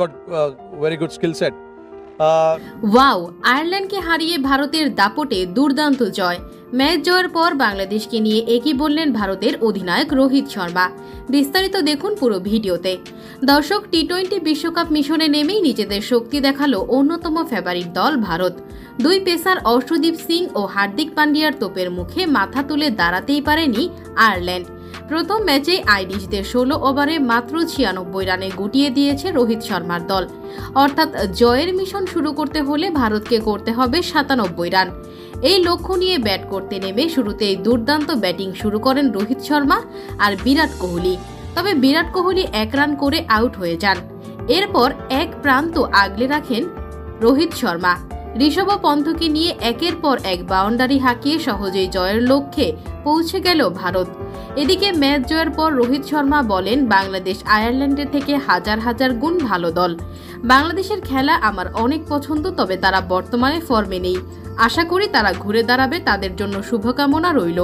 got very good skill set. Wow, আয়ারল্যান্ডকে হারিয়ে ভারতের দাপটে দুর্দান্ত জয়। ম্যাচ জয়ের পর বাংলাদেশকে নিয়ে একই বললেন ভারতের অধিনায়ক রোহিত শর্মা। বিস্তারিত দেখুন পুরো ভিডিওতে। দর্শক, টি-20 বিশ্বকাপ মিশনে নেমেই নিজেদের শক্তি দেখালো অন্যতম ফেভারিট দল ভারত। দুই পেসার অর্শদীপ সিং ও হার্দিক পান্ডিয়ার তোপের মুখে মাথা তুলে দাঁড়াতেই পারেনি আয়ারল্যান্ড। প্রথম ম্যাচে আইরিশদের 16 ওভারে মাত্র 96 রানে গুটিয়ে দিয়েছে রোহিত শর্মার দল। অর্থাৎ জয়ের মিশন শুরু করতে হলে ভারতকে করতে হবে 97 রান। এই লক্ষ্য নিয়ে ব্যাট করতে নেমে শুরুতেই দুর্দান্ত ব্যাটিং শুরু করেন রোহিত শর্মা আর বিরাট কোহলি। তবে বিরাট কোহলি 1 রান করে আউট হয়ে যান। এরপর এক প্রান্ত আগলে রাখেন রোহিত শর্মা। ঋষভ পন্থকে নিয়ে একের পর এক বাউন্ডারি হাঁকিয়ে সহজেই জয়ের লক্ষ্যে পৌঁছে গেল ভারত। এদিকে ম্যাচ জয়ের পর রোহিত শর্মা বলেন, বাংলাদেশ আয়ারল্যান্ডের থেকে হাজার হাজার গুণ ভালো দল। বাংলাদেশের খেলা আমার অনেক পছন্দ, তবে তারা বর্তমানে ফর্মে নেই। আশা করি তারা ঘুরে দাঁড়াবে, তাদের জন্য শুভকামনা রইল।